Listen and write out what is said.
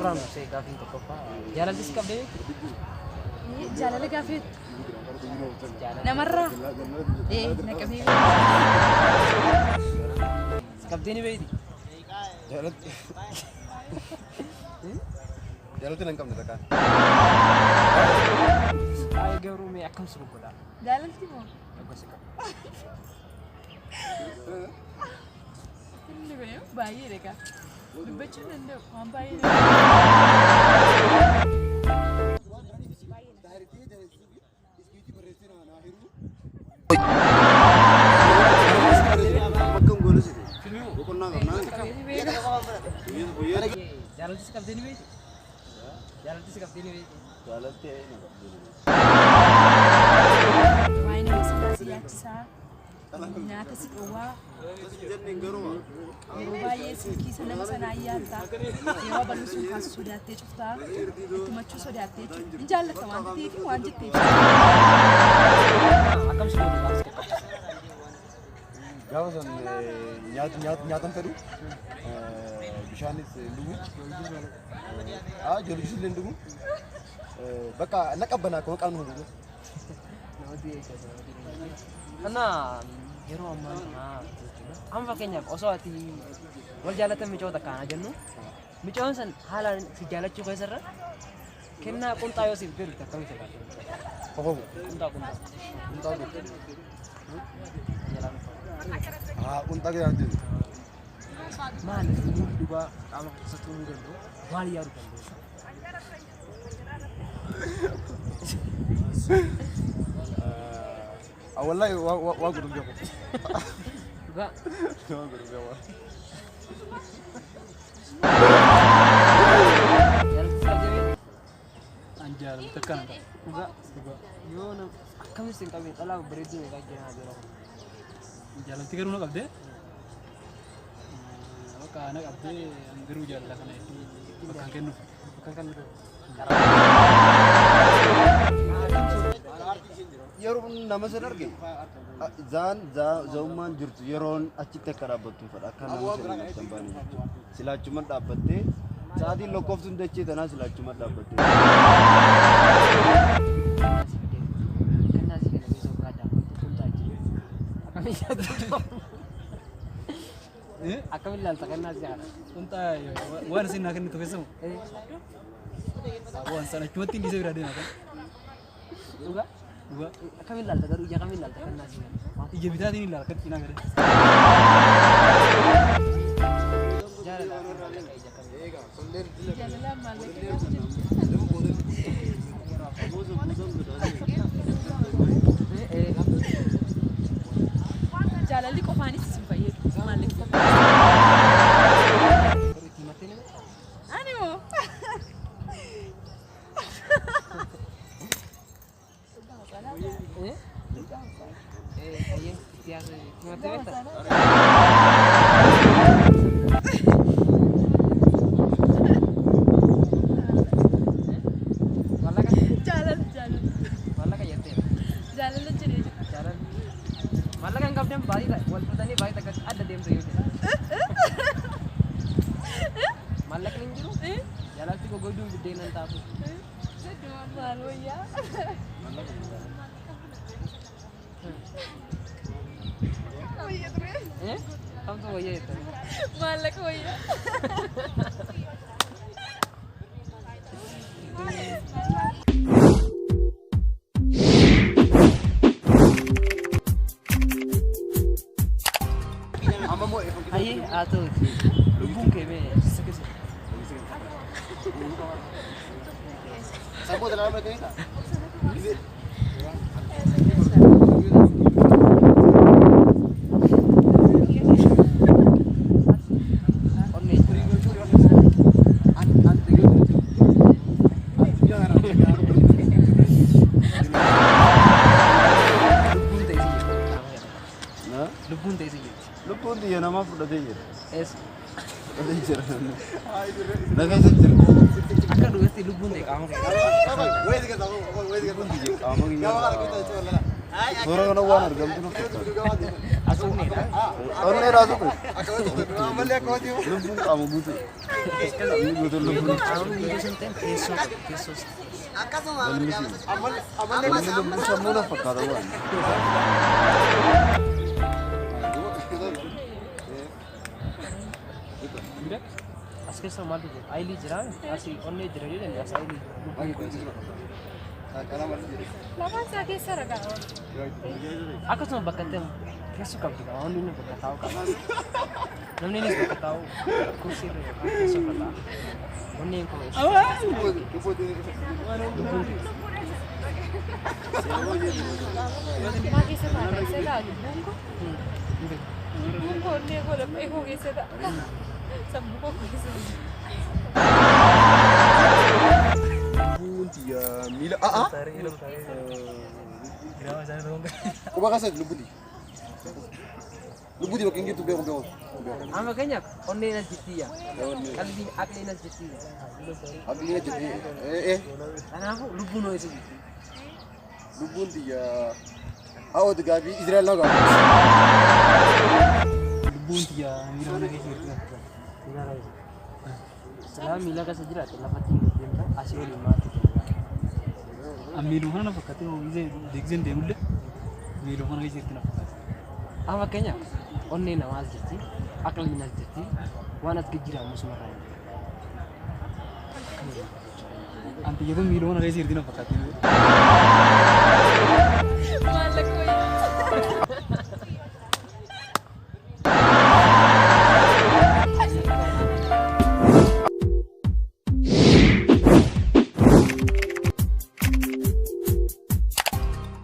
Kurang saya gafin ke qofaa. Jaalalti si qabdee? Jaalala gaafeet. Namarraa. Naqamee. Qabdee ni beekti? Jaalalti nan qabne takkaan. Ay garuu mee akkam si goggola? Jaalalti moo? Akkasi qaba. Inni kun baay'ee dheeraa. Dubbachuu danda'u waan baay'ee. Jaalalti si qabdee ni beekti? Jaalalti si qabdee ni beekti? Jaalalti Waa'ee nama sanaa si yaachisaa. Nyaata si dhowwaa. Yeroo baay'ee silkiisa nama sanaa yaaddaa. Yeroo bal'isuun kaas sodaattee cuftaa. Itti machuu sodaattee jechuudha. Ni jaallata waan ta'eef waan jettee Akkam si goggola? gaafa san nyaatan fedhu bishaanis dhugu ijoollis illee dhugu bakka na qabbanaa akka maqaan hundu Kana yeroo ammaa kana amma fakkeenyaaf osoo ati wal jaallatan micoota kana jennu micoon san haalaan si jaallachuu keessarra kennaa qunxaa yoo siif godhu akkamitti laata? Qofamu. Qunxaa. Qunxaa gadaatti. Maali dhugaa qaama keessattuu ni danda'u maal yaaduu dandeessu? Wallahi waa gudun beeku. Dhugaa. Waa gudun beeku. Anjaalam takkaan dhugaa. Yoo nam akkamitti hin qabne dhalaa bareedduu eegaa jiran jira. Jaalalti garuu na qabdee bakka na qabdee garuu jaalala kana bakkaan kennuuf. Yeroo nama san arge zaa'ummaan jirtu yeroon achitti akka dhaabbattu fedha akka nama san hin baane jechuudha. Silaachuma dhaabbattee sa'aatiin lakkooftuun dachee tanaa silaachuma dhaabbattee. Akkamitti ilaalta kennaa si haadha? Qunxaa waan isin naa kennitu keessamu waan sana achumatti hin dhiisee biraa deemaa kan. Dhugaa? Dhugaa. Akkamitti ilaalta garuu ija kamitti ilaalta kennaa si haadha? Ija bitaatiin ilaala kan cinaa gadi. jaalalaan maallaqa jaalalli qofaanis isin fayyadu maallaqa ani moo jaalala jedhee Malah kan kabden bayi tak, wal petani bayi tak ada dem tu yote. Malah kan jiru? Jaalalti ko godu gede nan tapu. Sedua malu ya. Oh iya terus. Kamu tu waya itu. Malak oh iya. Aye, atau lubung keme sekejap. Sabu dalam mereka ni tak? Lubun dia nama sudah dia. Es. Sudah dia. Naga sejir. Akka dua ti lubun deh kamu. Wes kita tahu, wes kita tahu. Kamu ini. Suara kena warna, kamu tu nak. Asumneedha. Onnee raasuu kun. Lubbuun qaama guutuu. Lubbuun Qaama miidhuu sun ta'e teessoos. Namni lubbuu sammuu na fakkaata waan. As keessa maaltu jira? Ayilii jira. Asii onnee jira yoo jennu as ayilii lubbuu Lafaan isaa keessa ragaa akkasuma bakka itti keessu qabdi qaba. Wanni inni bakka taa'u qaba. Namni innis bakka taa'u kursii irra yookaan teessoo irra taa'a. Onneen kun maa keessa taa'e keessa taa'e lubbuun koo onnee koo laphee koo keessa ta'a sammuu koo keessa Dia mila Kuba kasat lubudi. Lubudi makin gitu be ko. amma keenyaaf onneen as jirtiyya. Qalbiin aqliin as jirtiyya. Abli aja Kanaafuu lubbuun hoo isa jirti. lubun dia awat gabi Israel naga. Lubbuun tiyya miira mana keessa jirti. Salaam miila keessa jiraate lafatti deemta asii waliin maatu. Miiluu kana fakkaatee deegzeen deemullee miiluu kana keessa jirti na fakkaate. Amma keenyaaf onneen namaa as jirti. Aqliin as jirti. Waan as gijjiiramu sumarraa. Anti jedhu miiluu kana keessa jirti na fakkaate.